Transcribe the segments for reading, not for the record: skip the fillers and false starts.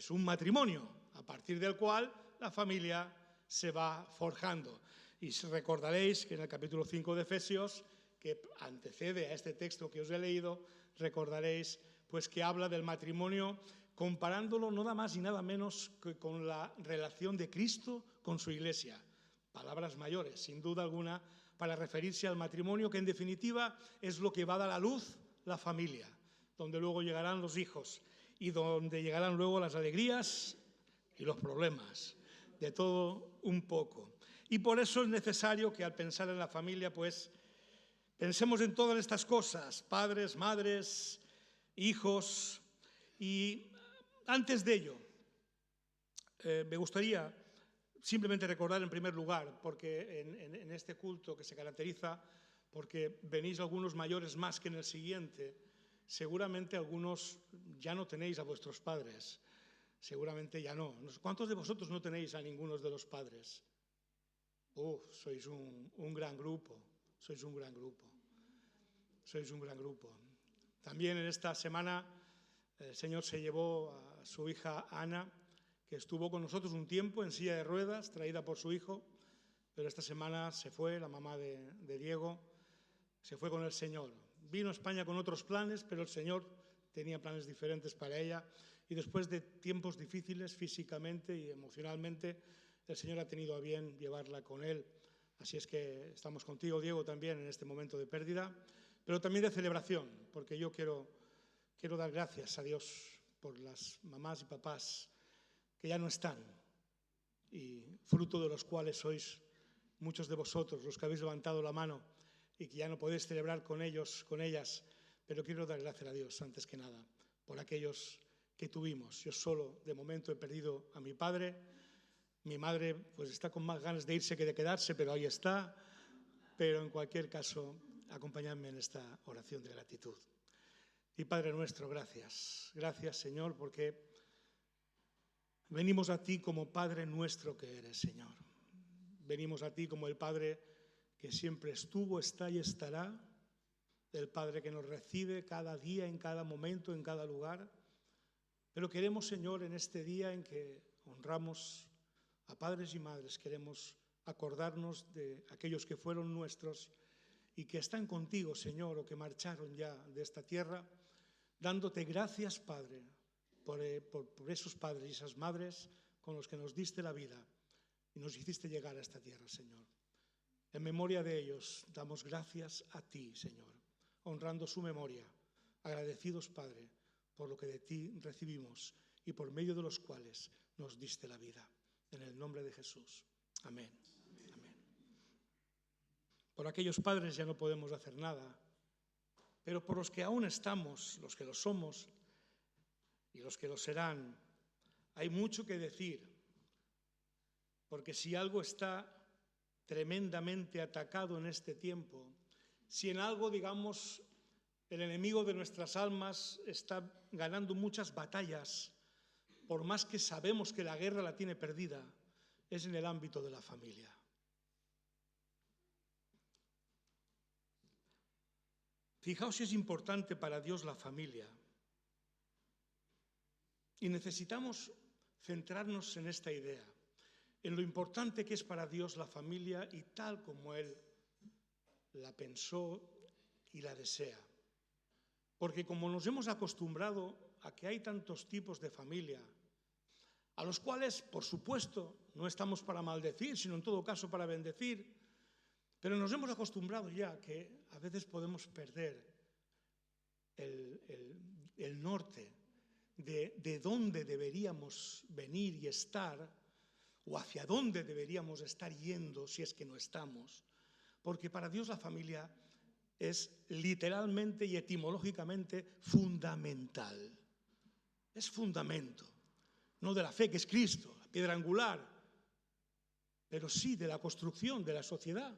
es un matrimonio, a partir del cual la familia se va forjando. Y recordaréis que en el capítulo 5 de Efesios, que antecede a este texto que os he leído, recordaréis pues que habla del matrimonio comparándolo nada más y nada menos que con la relación de Cristo con su Iglesia. Palabras mayores, sin duda alguna, para referirse al matrimonio, que en definitiva es lo que va a dar a luz la familia, donde luego llegarán los hijos y donde llegarán luego las alegrías y los problemas, de todo un poco. Y por eso es necesario que al pensar en la familia, pues, pensemos en todas estas cosas, padres, madres, hijos. Y antes de ello, me gustaría simplemente recordar en primer lugar, porque en este culto que se caracteriza porque venís algunos mayores más que en el siguiente, seguramente algunos ya no tenéis a vuestros padres, seguramente ya no. ¿Cuántos de vosotros no tenéis a ninguno de los padres? Sois un gran grupo, sois un gran grupo, sois un gran grupo. También en esta semana el Señor se llevó a su hija Ana, que estuvo con nosotros un tiempo en silla de ruedas, traída por su hijo, pero esta semana se fue, la mamá de Diego, se fue con el Señor. Vino a España con otros planes, pero el Señor tenía planes diferentes para ella, y después de tiempos difíciles físicamente y emocionalmente, el Señor ha tenido a bien llevarla con Él. Así es que estamos contigo, Diego, también en este momento de pérdida, pero también de celebración, porque yo quiero dar gracias a Dios por las mamás y papás que ya no están, y fruto de los cuales sois muchos de vosotros los que habéis levantado la mano y que ya no podéis celebrar con ellos, con ellas, pero quiero dar gracias a Dios antes que nada por aquellos que tuvimos. Yo solo de momento he perdido a mi padre, mi madre pues está con más ganas de irse que de quedarse, pero ahí está. Pero en cualquier caso, acompañadme en esta oración de gratitud. Y Padre nuestro, gracias. Gracias, Señor, porque venimos a ti como Padre nuestro que eres, Señor. Venimos a ti como el Padre que siempre estuvo, está y estará, el Padre que nos recibe cada día, en cada momento, en cada lugar. Pero queremos, Señor, en este día en que honramos a padres y madres, queremos acordarnos de aquellos que fueron nuestros y que están contigo, Señor, o que marcharon ya de esta tierra, dándote gracias, Padre, por esos padres y esas madres con los que nos diste la vida y nos hiciste llegar a esta tierra, Señor. En memoria de ellos damos gracias a ti, Señor, honrando su memoria, agradecidos, Padre, por lo que de ti recibimos y por medio de los cuales nos diste la vida. En el nombre de Jesús. Amén. Amén. Por aquellos padres ya no podemos hacer nada, pero por los que aún estamos, los que lo somos y los que lo serán, hay mucho que decir, porque si algo está tremendamente atacado en este tiempo, si en algo, digamos, el enemigo de nuestras almas está ganando muchas batallas, por más que sabemos que la guerra la tiene perdida, es en el ámbito de la familia. Fijaos si es importante para Dios la familia. Y necesitamos centrarnos en esta idea, en lo importante que es para Dios la familia y tal como Él la pensó y la desea. Porque como nos hemos acostumbrado a que hay tantos tipos de familia, a los cuales, por supuesto, no estamos para maldecir, sino en todo caso para bendecir, pero nos hemos acostumbrado ya que a veces podemos perder el norte de dónde deberíamos venir y estar, o hacia dónde deberíamos estar yendo si es que no estamos, porque para Dios la familia es literalmente y etimológicamente fundamental. Es fundamento, no de la fe que es Cristo, la piedra angular, pero sí de la construcción de la sociedad,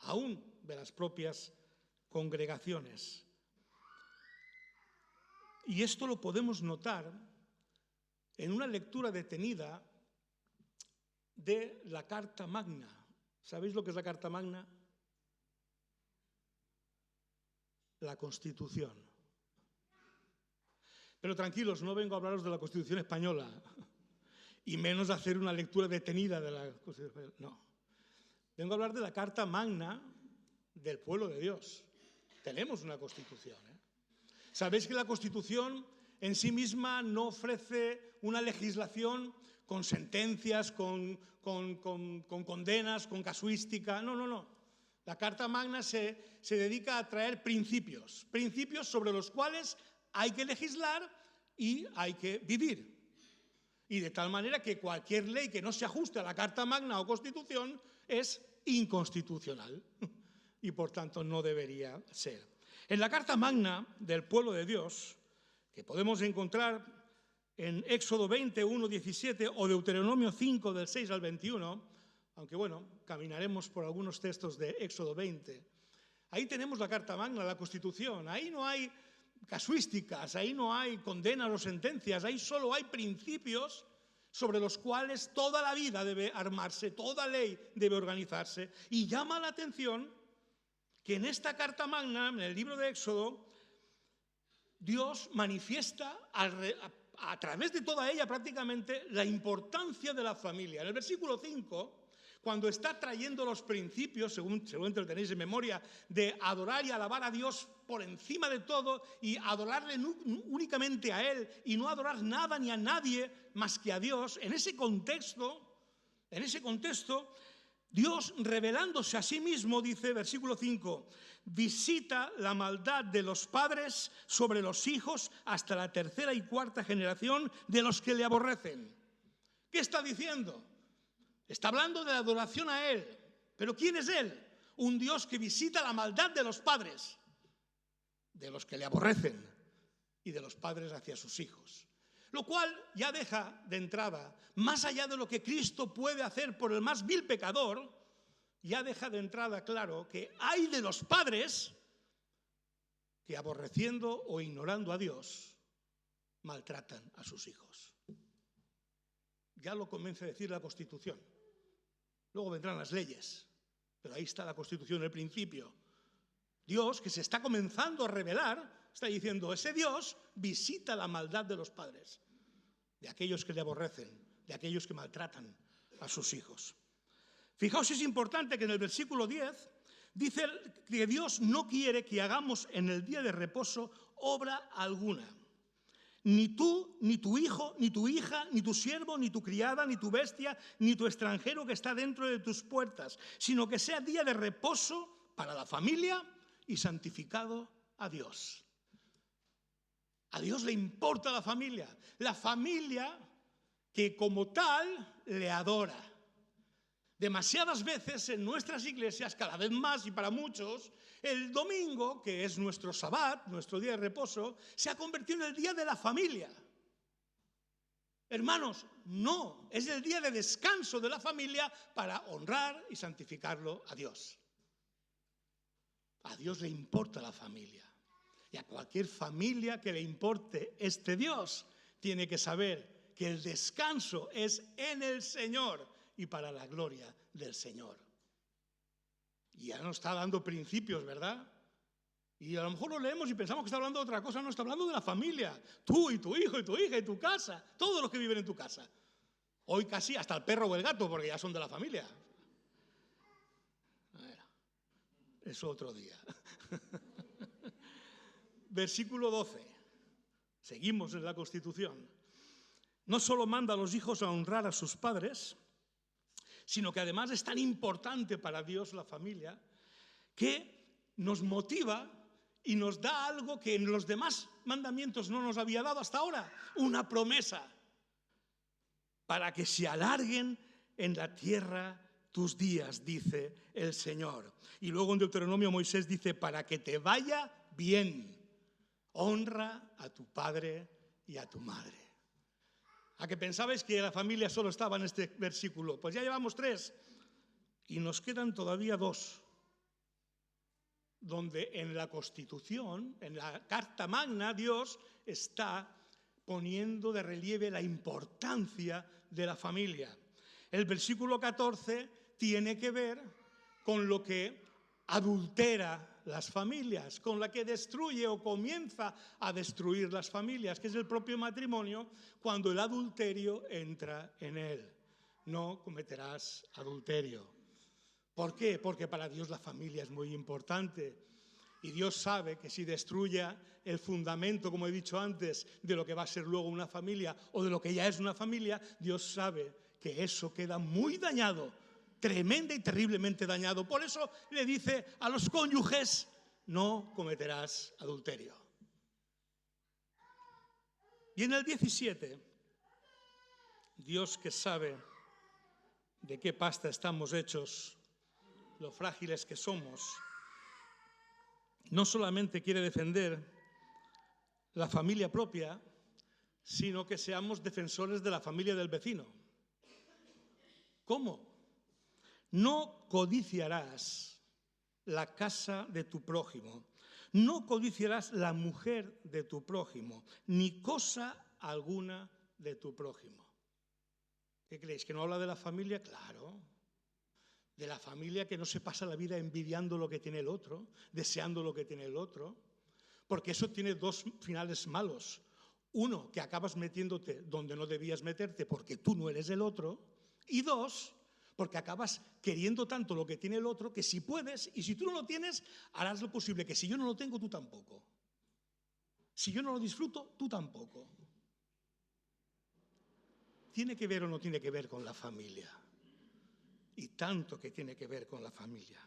aún de las propias congregaciones. Y esto lo podemos notar en una lectura detenida de la Carta Magna. ¿Sabéis lo que es la Carta Magna? La Constitución. Pero tranquilos, no vengo a hablaros de la Constitución española, y menos a hacer una lectura detenida de la Constitución española. No. Vengo a hablar de la Carta Magna del pueblo de Dios. Tenemos una Constitución. Sabéis que la Constitución en sí misma no ofrece una legislación con sentencias, con condenas, con casuística. No, no, no. La Carta Magna se dedica a traer principios sobre los cuales hay que legislar y hay que vivir. Y de tal manera que cualquier ley que no se ajuste a la Carta Magna o Constitución es inconstitucional y por tanto no debería ser. En la Carta Magna del pueblo de Dios, que podemos encontrar en Éxodo 20, 1, 17 o Deuteronomio 5 del 6 al 21, aunque bueno, caminaremos por algunos textos de Éxodo 20, ahí tenemos la Carta Magna, la Constitución, ahí no hay casuísticas, ahí no hay condenas o sentencias, ahí solo hay principios sobre los cuales toda la vida debe armarse, toda ley debe organizarse. Y llama la atención que en esta Carta Magna, en el libro de Éxodo, Dios manifiesta a través de toda ella prácticamente la importancia de la familia. En el versículo 5, cuando está trayendo los principios, seguramente lo tenéis en memoria, de adorar y alabar a Dios por encima de todo y adorarle únicamente a Él y no adorar nada ni a nadie más que a Dios, en ese contexto, Dios revelándose a sí mismo, dice, versículo 5, visita la maldad de los padres sobre los hijos hasta la tercera y cuarta generación de los que le aborrecen. ¿Qué está diciendo? Está hablando de la adoración a Él. ¿Pero quién es Él? Un Dios que visita la maldad de los padres, de los que le aborrecen, y de los padres hacia sus hijos. Lo cual ya deja de entrada, más allá de lo que Cristo puede hacer por el más vil pecador, ya deja de entrada claro que hay de los padres que, aborreciendo o ignorando a Dios, maltratan a sus hijos. Ya lo comienza a decir la Constitución. Luego vendrán las leyes, pero ahí está la Constitución, el principio. Dios, que se está comenzando a revelar, está diciendo, ese Dios visita la maldad de los padres, de aquellos que le aborrecen, de aquellos que maltratan a sus hijos. Fijaos, es importante que en el versículo 10 dice que Dios no quiere que hagamos en el día de reposo obra alguna. Ni tú, ni tu hijo, ni tu hija, ni tu siervo, ni tu criada, ni tu bestia, ni tu extranjero que está dentro de tus puertas, sino que sea día de reposo para la familia y santificado a Dios. A Dios le importa la familia que como tal le adora. Demasiadas veces en nuestras iglesias, cada vez más y para muchos, el domingo, que es nuestro sabbat, nuestro día de reposo, se ha convertido en el día de la familia. Hermanos, no, es el día de descanso de la familia para honrar y santificarlo a Dios. A Dios le importa la familia. Y a cualquier familia que le importe este Dios, tiene que saber que el descanso es en el Señor y para la gloria del Señor. Y ya nos está dando principios, ¿verdad? Y a lo mejor lo leemos y pensamos que está hablando de otra cosa. No, está hablando de la familia. Tú y tu hijo y tu hija y tu casa. Todos los que viven en tu casa. Hoy casi hasta el perro o el gato, porque ya son de la familia. Bueno, eso otro día. Versículo 12. Seguimos en la Constitución. No solo manda a los hijos a honrar a sus padres, sino que además es tan importante para Dios la familia, que nos motiva y nos da algo que en los demás mandamientos no nos había dado hasta ahora, una promesa, para que se alarguen en la tierra tus días, dice el Señor. Y luego en Deuteronomio Moisés dice, para que te vaya bien, honra a tu padre y a tu madre. ¿A que pensabais que la familia solo estaba en este versículo? Pues ya llevamos 3 y nos quedan todavía 2, donde en la Constitución, en la Carta Magna, Dios está poniendo de relieve la importancia de la familia. El versículo 14 tiene que ver con lo que adultera las familias, con la que destruye o comienza a destruir las familias, que es el propio matrimonio, cuando el adulterio entra en él. No cometerás adulterio. ¿Por qué? Porque para Dios la familia es muy importante. Y Dios sabe que si destruye el fundamento, como he dicho antes, de lo que va a ser luego una familia o de lo que ya es una familia, Dios sabe que eso queda muy dañado, tremenda y terriblemente dañado. Por eso le dice a los cónyuges, no cometerás adulterio. Y en el 17, Dios, que sabe de qué pasta estamos hechos, lo frágiles que somos, no solamente quiere defender la familia propia, sino que seamos defensores de la familia del vecino. ¿Cómo? No codiciarás la casa de tu prójimo, no codiciarás la mujer de tu prójimo, ni cosa alguna de tu prójimo. ¿Qué creéis? ¿Que no habla de la familia? Claro. De la familia que no se pasa la vida envidiando lo que tiene el otro, deseando lo que tiene el otro, porque eso tiene dos finales malos. Uno, que acabas metiéndote donde no debías meterte porque tú no eres el otro, y dos, porque acabas queriendo tanto lo que tiene el otro que si puedes, y si tú no lo tienes, harás lo posible, que si yo no lo tengo, tú tampoco. Si yo no lo disfruto, tú tampoco. ¿Tiene que ver o no tiene que ver con la familia? Y tanto que tiene que ver con la familia.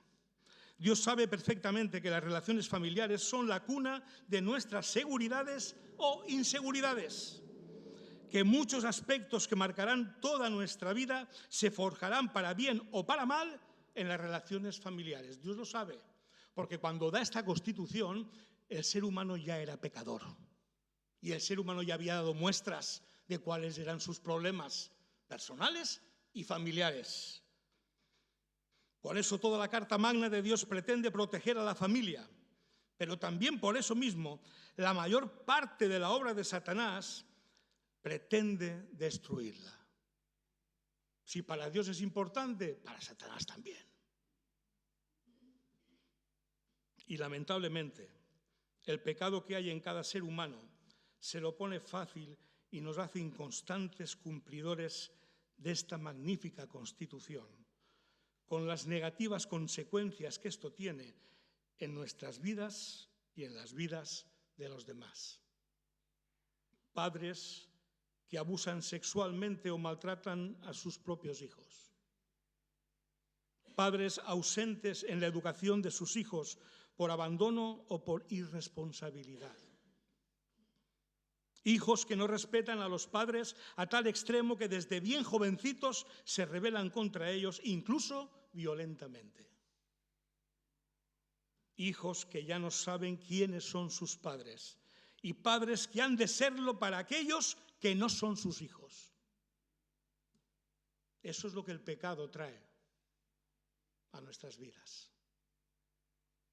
Dios sabe perfectamente que las relaciones familiares son la cuna de nuestras seguridades o inseguridades, que muchos aspectos que marcarán toda nuestra vida se forjarán para bien o para mal en las relaciones familiares. Dios lo sabe, porque cuando da esta constitución, el ser humano ya era pecador y el ser humano ya había dado muestras de cuáles eran sus problemas personales y familiares. Por eso toda la Carta Magna de Dios pretende proteger a la familia, pero también por eso mismo la mayor parte de la obra de Satanás pretende destruirla. Si para Dios es importante, para Satanás también. Y lamentablemente, el pecado que hay en cada ser humano se lo pone fácil y nos hace inconstantes cumplidores de esta magnífica Constitución, con las negativas consecuencias que esto tiene en nuestras vidas y en las vidas de los demás. Padres que abusan sexualmente o maltratan a sus propios hijos. Padres ausentes en la educación de sus hijos por abandono o por irresponsabilidad. Hijos que no respetan a los padres a tal extremo que desde bien jovencitos se rebelan contra ellos, incluso violentamente. Hijos que ya no saben quiénes son sus padres y padres que han de serlo para aquellos que no son sus hijos. Eso es lo que el pecado trae a nuestras vidas.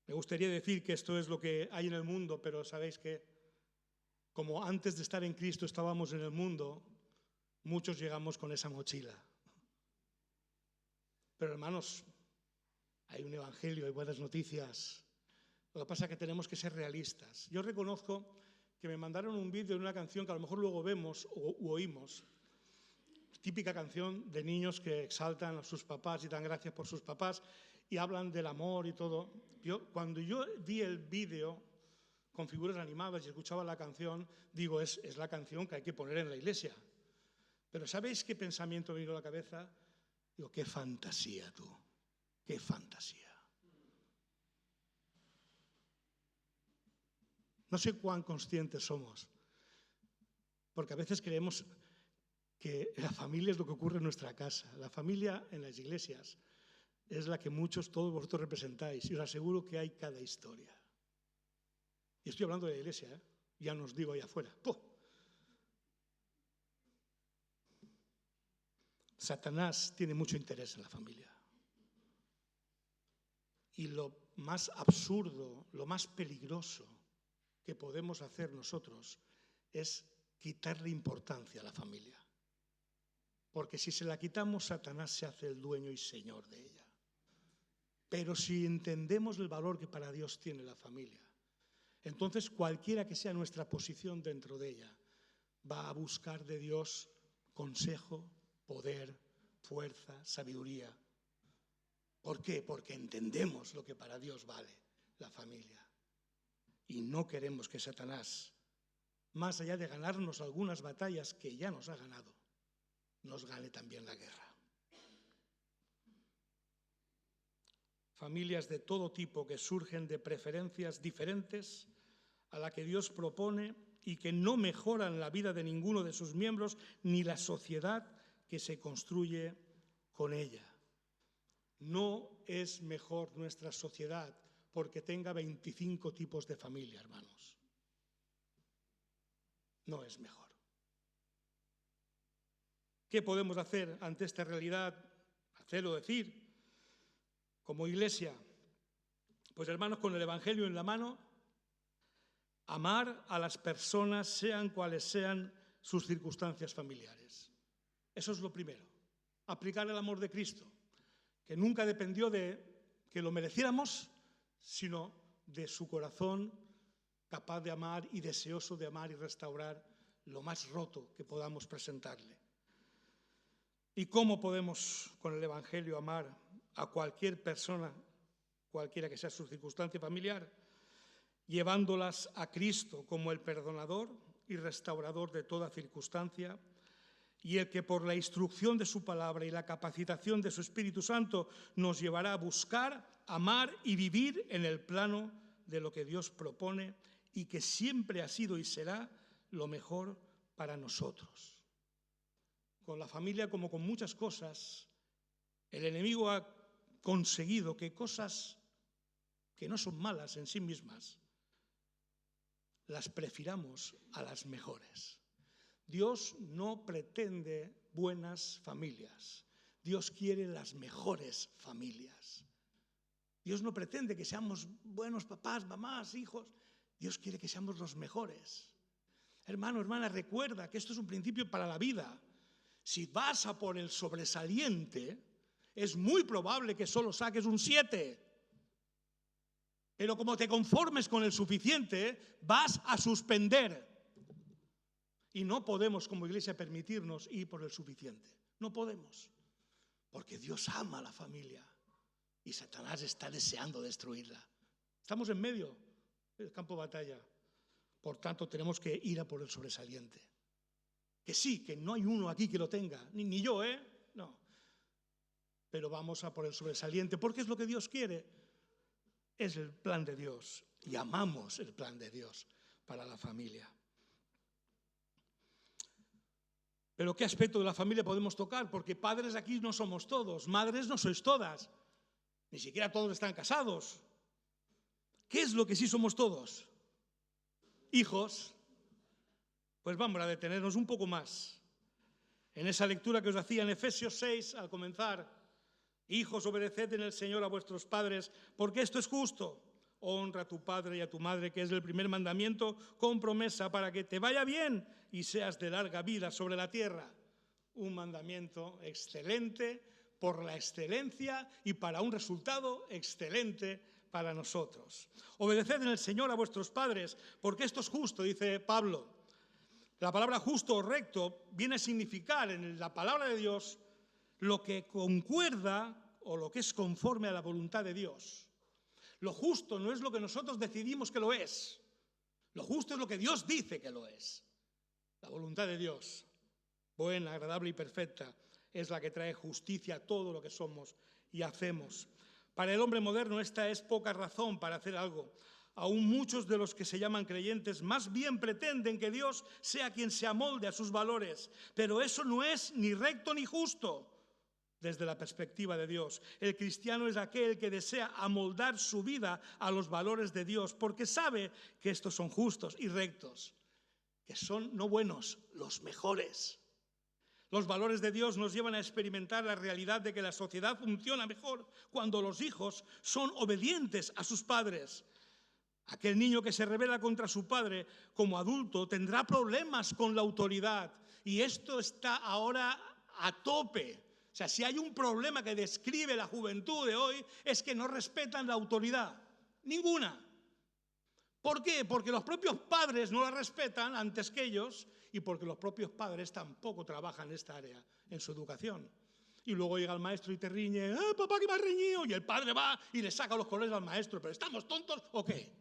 Me gustaría decir que esto es lo que hay en el mundo, pero sabéis que como antes de estar en Cristo estábamos en el mundo, muchos llegamos con esa mochila. Pero hermanos, hay un evangelio, hay buenas noticias. Lo que pasa es que tenemos que ser realistas. Yo reconozco que me mandaron un vídeo de una canción que a lo mejor luego vemos u oímos. Típica canción de niños que exaltan a sus papás y dan gracias por sus papás y hablan del amor y todo. Cuando yo vi el vídeo con figuras animadas y escuchaba la canción, digo, es la canción que hay que poner en la iglesia. Pero ¿sabéis qué pensamiento me vino a la cabeza? Digo, qué fantasía tú, qué fantasía. No sé cuán conscientes somos, porque a veces creemos que la familia es lo que ocurre en nuestra casa. La familia en las iglesias es la que todos vosotros representáis, y os aseguro que hay cada historia. Y estoy hablando de la iglesia, ¿eh? Ya no os digo allá afuera. ¡Puh! Satanás tiene mucho interés en la familia. Y lo más absurdo, lo más peligroso que podemos hacer nosotros es quitarle importancia a la familia. Porque si se la quitamos, Satanás se hace el dueño y señor de ella. Pero si entendemos el valor que para Dios tiene la familia, entonces cualquiera que sea nuestra posición dentro de ella, va a buscar de Dios consejo, poder, fuerza, sabiduría. ¿Por qué? Porque entendemos lo que para Dios vale la familia. Y no queremos que Satanás, más allá de ganarnos algunas batallas que ya nos ha ganado, nos gane también la guerra. Familias de todo tipo que surgen de preferencias diferentes a la que Dios propone y que no mejoran la vida de ninguno de sus miembros ni la sociedad que se construye con ella. No es mejor nuestra sociedad porque tenga 25 tipos de familia, hermanos. No es mejor. ¿Qué podemos hacer ante esta realidad? Hacer o decir, como iglesia, pues hermanos, con el Evangelio en la mano, amar a las personas, sean cuales sean sus circunstancias familiares. Eso es lo primero. Aplicar el amor de Cristo, que nunca dependió de que lo mereciéramos, sino de su corazón capaz de amar y deseoso de amar y restaurar lo más roto que podamos presentarle. ¿Y cómo podemos con el Evangelio amar a cualquier persona, cualquiera que sea su circunstancia familiar? Llevándolas a Cristo como el perdonador y restaurador de toda circunstancia, y el que por la instrucción de su palabra y la capacitación de su Espíritu Santo nos llevará a buscar, amar y vivir en el plano de lo que Dios propone y que siempre ha sido y será lo mejor para nosotros. Con la familia, como con muchas cosas, el enemigo ha conseguido que cosas que no son malas en sí mismas las prefiramos a las mejores. Dios no pretende buenas familias. Dios quiere las mejores familias. Dios no pretende que seamos buenos papás, mamás, hijos. Dios quiere que seamos los mejores. Hermano, hermana, recuerda que esto es un principio para la vida. Si vas a por el sobresaliente, es muy probable que solo saques un 7. Pero como te conformes con el suficiente, vas a suspender. Y no podemos como iglesia permitirnos ir por el suficiente. No podemos. Porque Dios ama a la familia y Satanás está deseando destruirla. Estamos en medio del campo de batalla. Por tanto, tenemos que ir a por el sobresaliente. Que sí, que no hay uno aquí que lo tenga. Ni yo, No. Pero vamos a por el sobresaliente porque es lo que Dios quiere. Es el plan de Dios y amamos el plan de Dios para la familia. Pero ¿qué aspecto de la familia podemos tocar? Porque padres aquí no somos todos, madres no sois todas, ni siquiera todos están casados. ¿Qué es lo que sí somos todos? Hijos. Pues vamos a detenernos un poco más en esa lectura que os hacía en Efesios 6 al comenzar. Hijos, obedeced en el Señor a vuestros padres, porque esto es justo. Honra a tu padre y a tu madre, que es el primer mandamiento, con promesa para que te vaya bien y seas de larga vida sobre la tierra. Un mandamiento excelente por la excelencia y para un resultado excelente para nosotros. Obedeced en el Señor a vuestros padres, porque esto es justo, dice Pablo. La palabra justo o recto viene a significar en la palabra de Dios lo que concuerda o lo que es conforme a la voluntad de Dios. Lo justo no es lo que nosotros decidimos que lo es. Lo justo es lo que Dios dice que lo es. La voluntad de Dios, buena, agradable y perfecta, es la que trae justicia a todo lo que somos y hacemos. Para el hombre moderno esta es poca razón para hacer algo. Aún muchos de los que se llaman creyentes más bien pretenden que Dios sea quien se amolde a sus valores, pero eso no es ni recto ni justo. Desde la perspectiva de Dios, el cristiano es aquel que desea amoldar su vida a los valores de Dios, porque sabe que estos son justos y rectos, que son no buenos, los mejores. Los valores de Dios nos llevan a experimentar la realidad de que la sociedad funciona mejor cuando los hijos son obedientes a sus padres. Aquel niño que se rebela contra su padre como adulto tendrá problemas con la autoridad, y esto está ahora a tope. sea, si hay un problema que describe la juventud de hoy, es que no respetan la autoridad. Ninguna. ¿Por qué? Porque los propios padres no la respetan antes que ellos y porque los propios padres tampoco trabajan en esta área, en su educación. Y luego llega el maestro y te riñe, papá, que me has reñido, y el padre va y le saca los colores al maestro. ¿Pero estamos tontos o qué?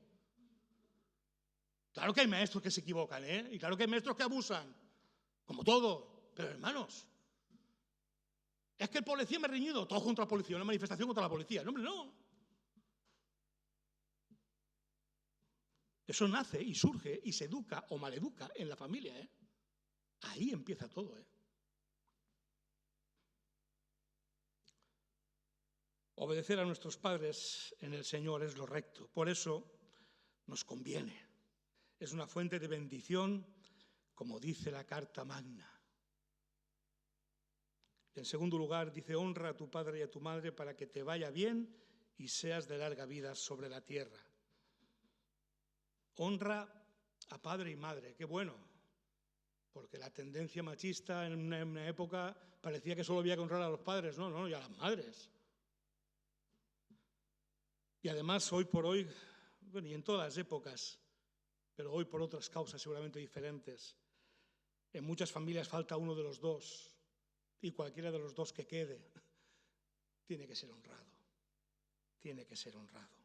Claro que hay maestros que se equivocan, ¿eh? Y claro que hay maestros que abusan, como todo. Pero hermanos, es que el policía me ha reñido, todo contra la policía, una manifestación contra la policía. No, hombre, no. Eso nace y surge y se educa o maleduca en la familia, ¿eh? Ahí empieza todo, ¿eh? Obedecer a nuestros padres en el Señor es lo recto. Por eso nos conviene. Es una fuente de bendición, como dice la Carta Magna. En segundo lugar, dice, honra a tu padre y a tu madre para que te vaya bien y seas de larga vida sobre la tierra. Honra a padre y madre, qué bueno, porque la tendencia machista en una época parecía que solo había que honrar a los padres, no, y a las madres. Y además hoy por hoy, bueno, y en todas las épocas, pero hoy por otras causas seguramente diferentes, en muchas familias falta uno de los dos y cualquiera de los dos que quede tiene que ser honrado, tiene que ser honrado.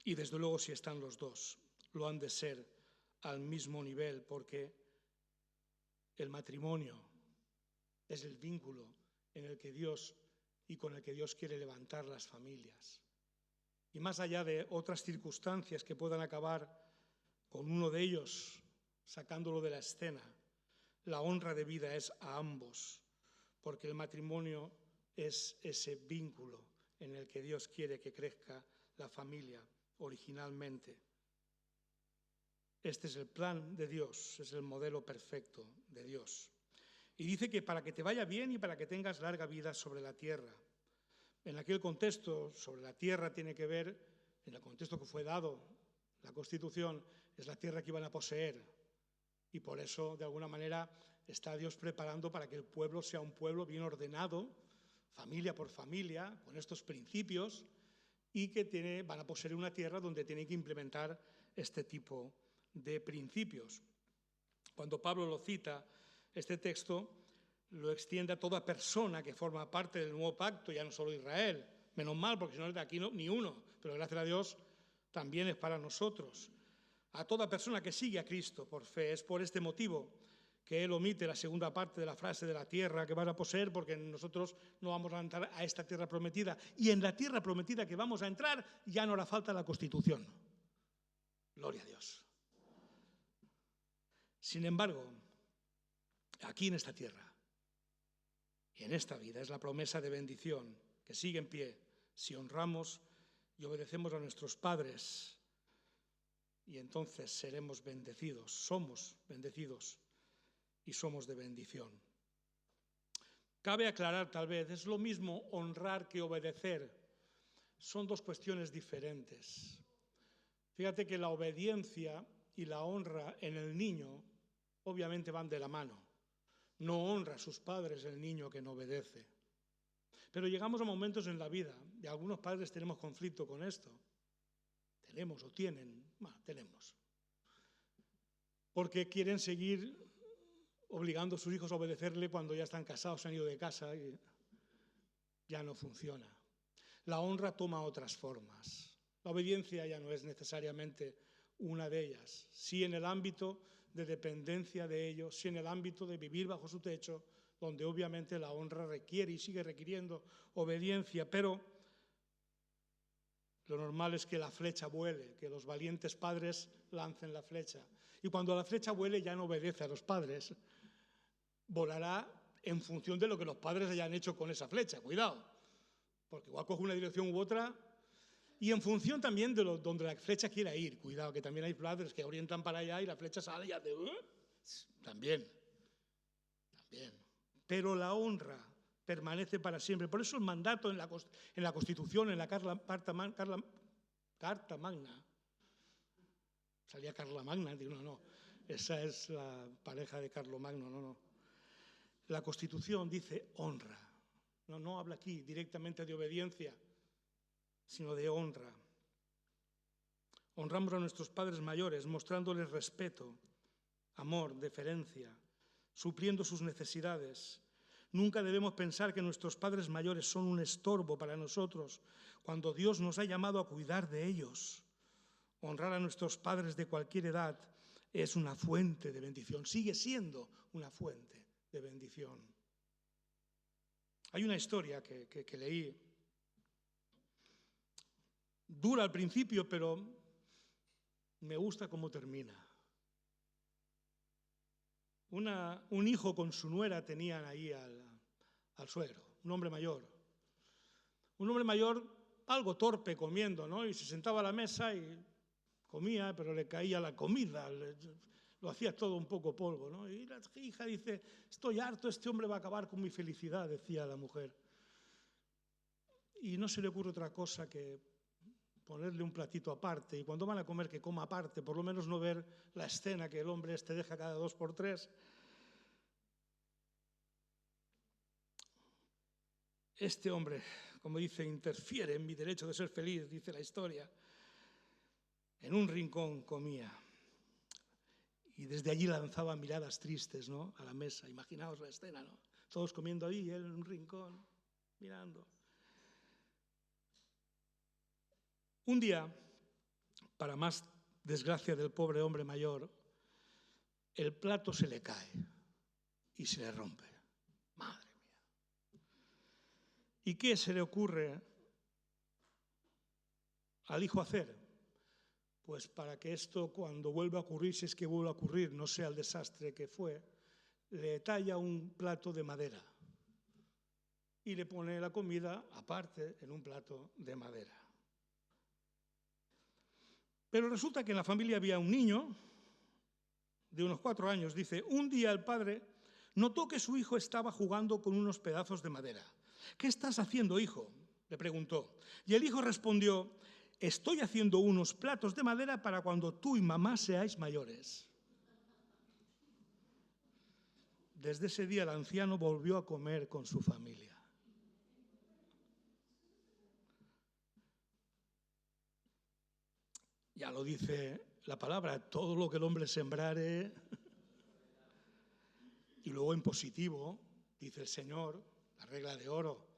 Y desde luego si están los dos, lo han de ser al mismo nivel, porque el matrimonio es el vínculo en el que Dios y con el que Dios quiere levantar las familias. Y más allá de otras circunstancias que puedan acabar con uno de ellos sacándolo de la escena, la honra de vida es a ambos, porque el matrimonio es ese vínculo en el que Dios quiere que crezca la familia originalmente. Este es el plan de Dios, es el modelo perfecto de Dios. Y dice que para que te vaya bien y para que tengas larga vida sobre la tierra. En aquel contexto, sobre la tierra tiene que ver, en el contexto que fue dado, la Constitución, es la tierra que iban a poseer. Y por eso, de alguna manera, está Dios preparando para que el pueblo sea un pueblo bien ordenado, familia por familia, con estos principios, y que van a poseer una tierra donde tienen que implementar este tipo de principios. Cuando Pablo lo cita, este texto lo extiende a toda persona que forma parte del nuevo pacto, ya no solo Israel. Menos mal, porque si no, de aquí no, ni uno. Pero gracias a Dios también es para nosotros. A toda persona que sigue a Cristo por fe. Es por este motivo que él omite la segunda parte de la frase de la tierra que van a poseer, porque nosotros no vamos a entrar a esta tierra prometida. Y en la tierra prometida que vamos a entrar ya no hará falta la Constitución. Gloria a Dios. Sin embargo, aquí en esta tierra y en esta vida es la promesa de bendición que sigue en pie si honramos y obedecemos a nuestros padres, y entonces seremos bendecidos, somos bendecidos y somos de bendición. Cabe aclarar tal vez, es lo mismo honrar que obedecer, son dos cuestiones diferentes. Fíjate que la obediencia y la honra en el niño obviamente van de la mano. No honra a sus padres el niño que no obedece. Pero llegamos a momentos en la vida, y algunos padres tenemos conflicto con esto. Tenemos o tienen, tenemos. Porque quieren seguir obligando a sus hijos a obedecerle cuando ya están casados, se han ido de casa y ya no funciona. La honra toma otras formas. La obediencia ya no es necesariamente una de ellas. Sí en el ámbito de dependencia de ellos, sí en el ámbito de vivir bajo su techo, donde obviamente la honra requiere y sigue requiriendo obediencia, pero lo normal es que la flecha vuele, que los valientes padres lancen la flecha. Y cuando la flecha vuele ya no obedece a los padres, volará en función de lo que los padres hayan hecho con esa flecha, cuidado, porque igual coge una dirección u otra, y en función también de donde la flecha quiera ir, cuidado, que también hay padres que orientan para allá y la flecha sale ya de... También. Pero la honra permanece para siempre. Por eso el mandato en la Constitución, en la Carta Magna, salía Carla Magna, digo, no, esa es la pareja de Carlomagno, no. La Constitución dice honra. No habla aquí directamente de obediencia, sino de honra. Honramos a nuestros padres mayores, mostrándoles respeto, amor, deferencia, supliendo sus necesidades. Nunca debemos pensar que nuestros padres mayores son un estorbo para nosotros, cuando Dios nos ha llamado a cuidar de ellos. Honrar a nuestros padres de cualquier edad es una fuente de bendición, sigue siendo una fuente de bendición. Hay una historia que leí, dura al principio, pero me gusta cómo termina. Un hijo con su nuera tenían ahí al suegro, un hombre mayor. Un hombre mayor algo torpe comiendo, ¿no? Y se sentaba a la mesa y comía, pero le caía la comida, lo hacía todo un poco polvo, ¿no? Y la hija dice, estoy harto, este hombre va a acabar con mi felicidad, decía la mujer. Y no se le ocurre otra cosa que ponerle un platito aparte, y cuando van a comer que coma aparte, por lo menos no ver la escena que el hombre deja cada 2 por 3. Este hombre, como dice, interfiere en mi derecho de ser feliz, dice la historia. En un rincón comía y desde allí lanzaba miradas tristes, ¿no?, a la mesa. Imaginaos la escena, ¿no? Todos comiendo ahí, él en un rincón, mirando. Un día, para más desgracia del pobre hombre mayor, el plato se le cae y se le rompe. Madre mía. ¿Y qué se le ocurre al hijo hacer? Pues para que esto, cuando vuelva a ocurrir, si es que vuelve a ocurrir, no sea el desastre que fue, le talla un plato de madera y le pone la comida aparte en un plato de madera. Pero resulta que en la familia había un niño de unos 4 años. Dice, un día el padre notó que su hijo estaba jugando con unos pedazos de madera. ¿Qué estás haciendo, hijo?, le preguntó. Y el hijo respondió, estoy haciendo unos platos de madera para cuando tú y mamá seáis mayores. Desde ese día el anciano volvió a comer con su familia. Ya lo dice la palabra, todo lo que el hombre sembrare. Y luego en positivo, dice el Señor, la regla de oro,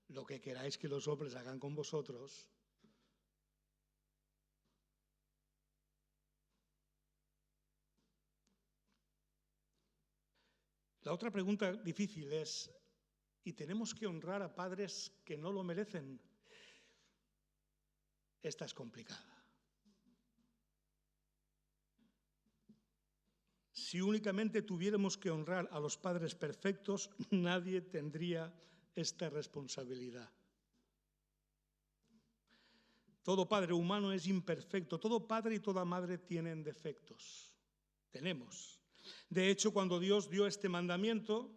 lo que queráis que los hombres hagan con vosotros. La otra pregunta difícil es, ¿y tenemos que honrar a padres que no lo merecen? Esta es complicada. Si únicamente tuviéramos que honrar a los padres perfectos, nadie tendría esta responsabilidad. Todo padre humano es imperfecto, todo padre y toda madre tienen defectos. Tenemos. De hecho, cuando Dios dio este mandamiento,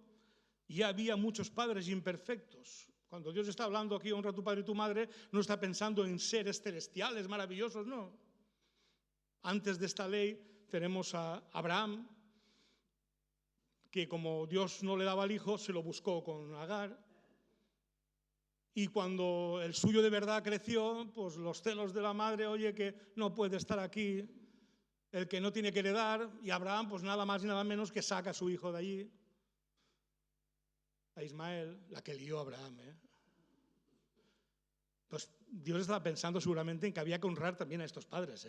ya había muchos padres imperfectos. Cuando Dios está hablando aquí, honra a tu padre y tu madre, no está pensando en seres celestiales maravillosos, no. Antes de esta ley tenemos a Abraham, que como Dios no le daba al hijo, se lo buscó con Agar. Y cuando el suyo de verdad creció, pues los celos de la madre, oye, que no puede estar aquí el que no tiene que heredar, y Abraham, pues nada más y nada menos que saca a su hijo de allí, a Ismael, la que lió a Abraham. Pues Dios estaba pensando seguramente en que había que honrar también a estos padres.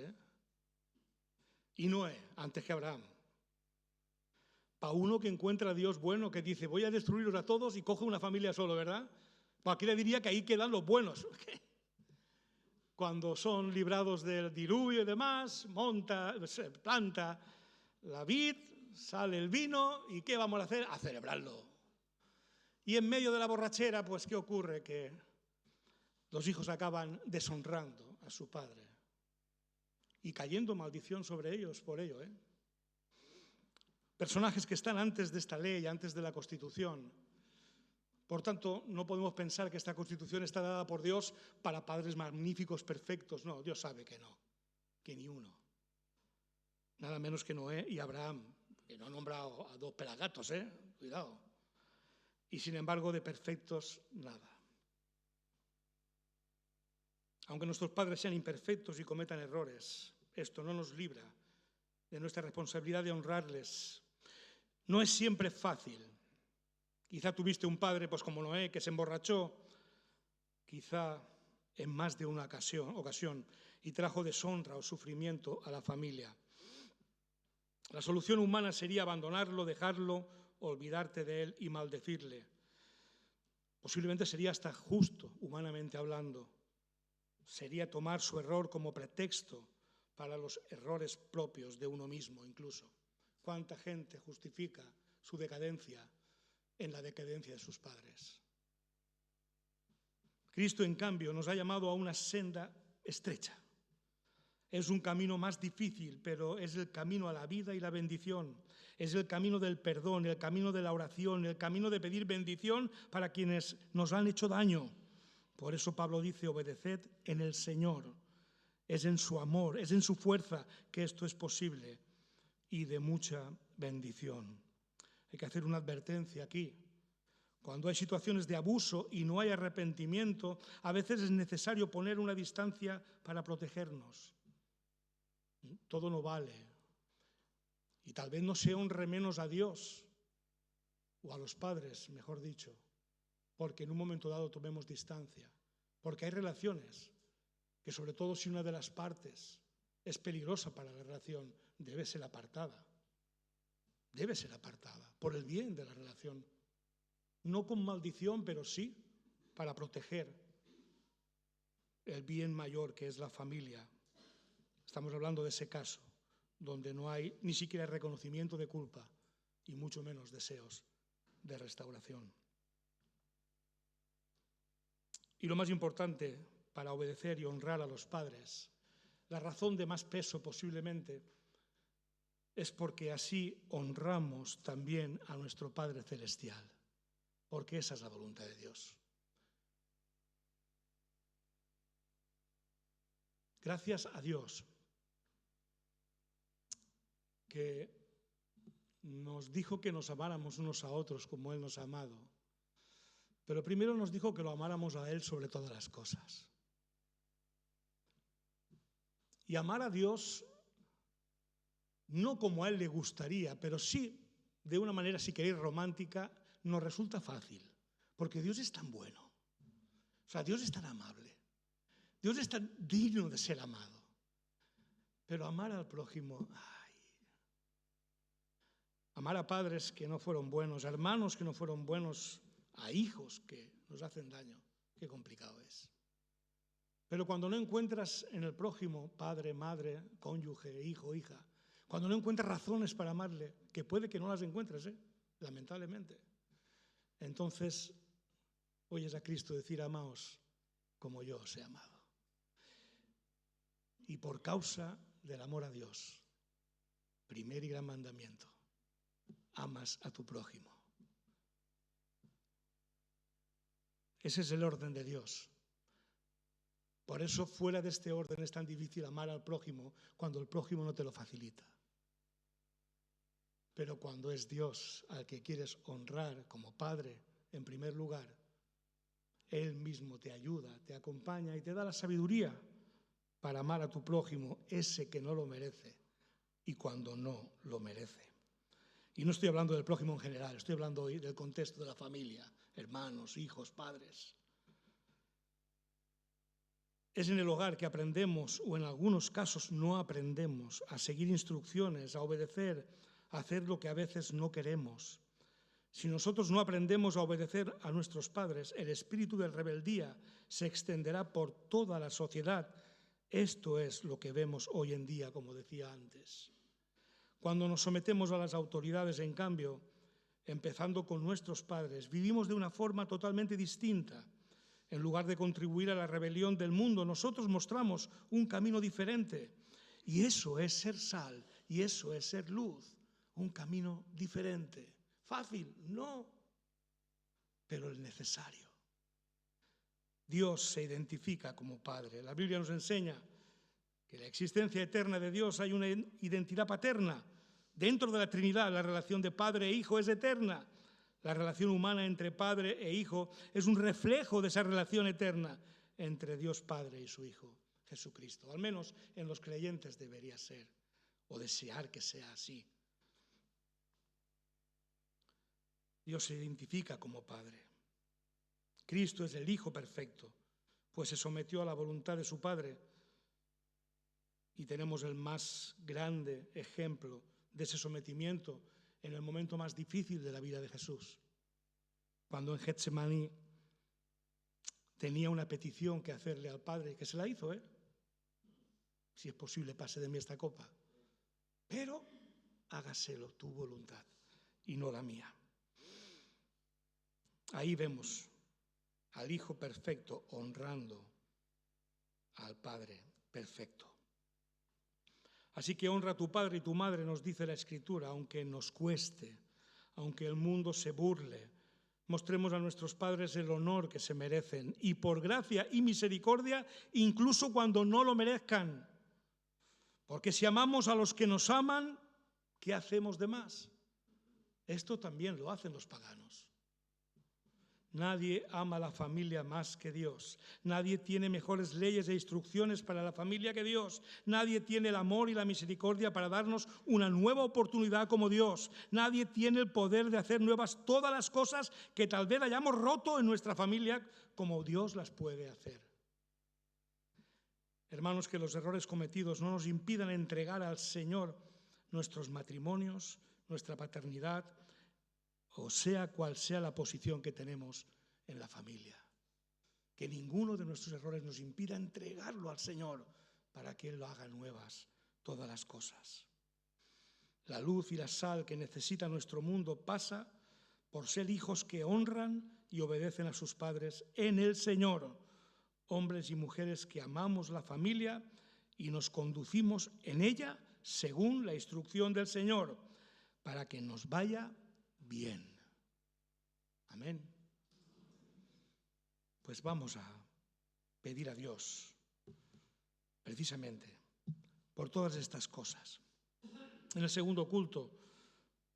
Y Noé, antes que Abraham. Para uno que encuentra a Dios bueno, que dice, voy a destruirlos a todos y coge una familia solo, ¿verdad? Cualquiera diría que ahí quedan los buenos. Cuando son librados del diluvio y demás, planta la vid, sale el vino, ¿y qué vamos a hacer? A celebrarlo. Y en medio de la borrachera, pues, ¿qué ocurre? Que los hijos acaban deshonrando a su padre y cayendo maldición sobre ellos por ello. Personajes que están antes de esta ley, antes de la Constitución. Por tanto, no podemos pensar que esta Constitución está dada por Dios para padres magníficos, perfectos. No, Dios sabe que no, que ni uno. Nada menos que Noé y Abraham, que no ha nombrado a 2 pelagatos, cuidado. y sin embargo de perfectos nada. Aunque nuestros padres sean imperfectos y cometan errores, esto no nos libra de nuestra responsabilidad de honrarles. No es siempre fácil. Quizá tuviste un padre, pues como Noé, que se emborrachó, quizá en más de una ocasión, y trajo deshonra o sufrimiento a la familia. La solución humana sería abandonarlo, dejarlo, olvidarte de él y maldecirle. Posiblemente sería hasta justo, humanamente hablando. Sería tomar su error como pretexto para los errores propios de uno mismo incluso. ¿Cuánta gente justifica su decadencia en la decadencia de sus padres? Cristo, en cambio, nos ha llamado a una senda estrecha. Es un camino más difícil, pero es el camino a la vida y la bendición. Es el camino del perdón, el camino de la oración, el camino de pedir bendición para quienes nos han hecho daño. Por eso Pablo dice, obedeced en el Señor. Es en su amor, es en su fuerza que esto es posible y de mucha bendición. Hay que hacer una advertencia aquí. Cuando hay situaciones de abuso y no hay arrepentimiento, a veces es necesario poner una distancia para protegernos. Todo no vale. Y tal vez no se honre menos a Dios o a los padres, mejor dicho, porque en un momento dado tomemos distancia. Porque hay relaciones que, sobre todo si una de las partes es peligrosa para la relación, debe ser apartada. Debe ser apartada por el bien de la relación. No con maldición, pero sí para proteger el bien mayor que es la familia. Estamos hablando de ese caso, donde no hay ni siquiera reconocimiento de culpa y mucho menos deseos de restauración. Y lo más importante para obedecer y honrar a los padres, la razón de más peso posiblemente, es porque así honramos también a nuestro Padre Celestial, porque esa es la voluntad de Dios. Gracias a Dios que nos dijo que nos amáramos unos a otros como Él nos ha amado. Pero primero nos dijo que lo amáramos a Él sobre todas las cosas. Y amar a Dios no como a Él le gustaría, pero sí de una manera, si queréis, romántica, nos resulta fácil. Porque Dios es tan bueno. O sea, Dios es tan amable. Dios es tan digno de ser amado. Pero amar al prójimo, amar a padres que no fueron buenos, a hermanos que no fueron buenos, a hijos que nos hacen daño, qué complicado es. Pero cuando no encuentras en el prójimo, padre, madre, cónyuge, hijo, hija, cuando no encuentras razones para amarle, que puede que no las encuentres, lamentablemente, entonces oyes a Cristo decir, amaos como yo os he amado. Y por causa del amor a Dios, primer y gran mandamiento, amas a tu prójimo. Ese es el orden de Dios. Por eso fuera de este orden es tan difícil amar al prójimo cuando el prójimo no te lo facilita. Pero cuando es Dios al que quieres honrar como Padre en primer lugar, Él mismo te ayuda, te acompaña y te da la sabiduría para amar a tu prójimo, ese que no lo merece y cuando no lo merece. Y no estoy hablando del prójimo en general, estoy hablando hoy del contexto de la familia, hermanos, hijos, padres. Es en el hogar que aprendemos, o en algunos casos no aprendemos, a seguir instrucciones, a obedecer, a hacer lo que a veces no queremos. Si nosotros no aprendemos a obedecer a nuestros padres, el espíritu de rebeldía se extenderá por toda la sociedad. Esto es lo que vemos hoy en día, como decía antes. Cuando nos sometemos a las autoridades, en cambio, empezando con nuestros padres, vivimos de una forma totalmente distinta. En lugar de contribuir a la rebelión del mundo, nosotros mostramos un camino diferente. Y eso es ser sal, y eso es ser luz, un camino diferente. Fácil, no, pero el necesario. Dios se identifica como Padre. La Biblia nos enseña que en la existencia eterna de Dios hay una identidad paterna. Dentro de la Trinidad, la relación de Padre e Hijo es eterna. La relación humana entre padre e hijo es un reflejo de esa relación eterna entre Dios Padre y su Hijo, Jesucristo. Al menos en los creyentes debería ser, o desear que sea así. Dios se identifica como Padre. Cristo es el Hijo perfecto, pues se sometió a la voluntad de su Padre. Y tenemos el más grande ejemplo de ese sometimiento en el momento más difícil de la vida de Jesús. Cuando en Getsemaní tenía una petición que hacerle al Padre, que se la hizo, si es posible, pase de mí esta copa. Pero hágaselo tu voluntad y no la mía. Ahí vemos al Hijo perfecto honrando al Padre perfecto. Así que honra a tu padre y tu madre, nos dice la Escritura, aunque nos cueste, aunque el mundo se burle. Mostremos a nuestros padres el honor que se merecen y por gracia y misericordia, incluso cuando no lo merezcan. Porque si amamos a los que nos aman, ¿qué hacemos de más? Esto también lo hacen los paganos. Nadie ama a la familia más que Dios. Nadie tiene mejores leyes e instrucciones para la familia que Dios. Nadie tiene el amor y la misericordia para darnos una nueva oportunidad como Dios. Nadie tiene el poder de hacer nuevas todas las cosas que tal vez hayamos roto en nuestra familia como Dios las puede hacer. Hermanos, que los errores cometidos no nos impidan entregar al Señor nuestros matrimonios, nuestra paternidad, o sea cual sea la posición que tenemos en la familia. Que ninguno de nuestros errores nos impida entregarlo al Señor para que Él lo haga nuevas todas las cosas. La luz y la sal que necesita nuestro mundo pasa por ser hijos que honran y obedecen a sus padres en el Señor. Hombres y mujeres que amamos la familia y nos conducimos en ella según la instrucción del Señor, para que nos vaya bien. Amén. Pues vamos a pedir a Dios, precisamente, por todas estas cosas. En el segundo culto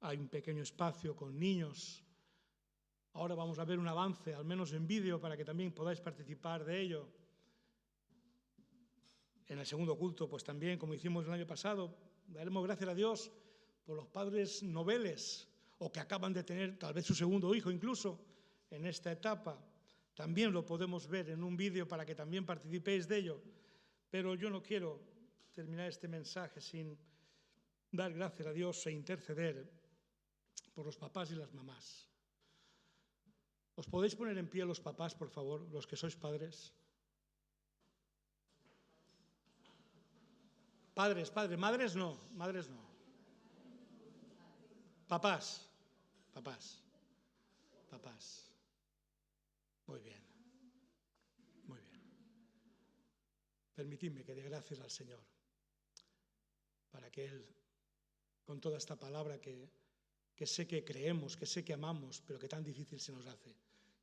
hay un pequeño espacio con niños. Ahora vamos a ver un avance, al menos en vídeo, para que también podáis participar de ello. En el segundo culto, pues también, como hicimos el año pasado, daremos gracias a Dios por los padres noveles o que acaban de tener tal vez su segundo hijo incluso en esta etapa. También lo podemos ver en un vídeo para que también participéis de ello. Pero yo no quiero terminar este mensaje sin dar gracias a Dios e interceder por los papás y las mamás. ¿Os podéis poner en pie los papás, por favor, los que sois padres? Padres, madres no. Papás. Muy bien. Permitidme que dé gracias al Señor para que Él, con toda esta palabra que sé que creemos, que sé que amamos, pero que tan difícil se nos hace,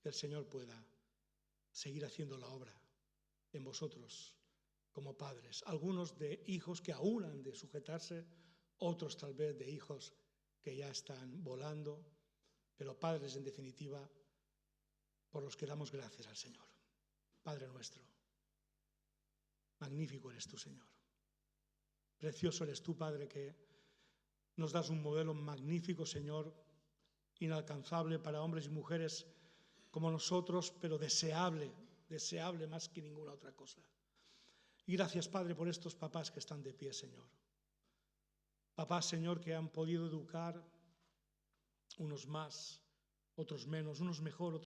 que el Señor pueda seguir haciendo la obra en vosotros como padres. Algunos de hijos que aún han de sujetarse, otros tal vez de hijos que ya están volando, pero padres en definitiva por los que damos gracias al Señor. Padre nuestro, magnífico eres tú, Señor. Precioso eres tú, Padre, que nos das un modelo magnífico, Señor, inalcanzable para hombres y mujeres como nosotros, pero deseable más que ninguna otra cosa. Y gracias, Padre, por estos papás que están de pie, Señor. Papás, Señor, que han podido educar, unos más, otros menos, unos mejor, otros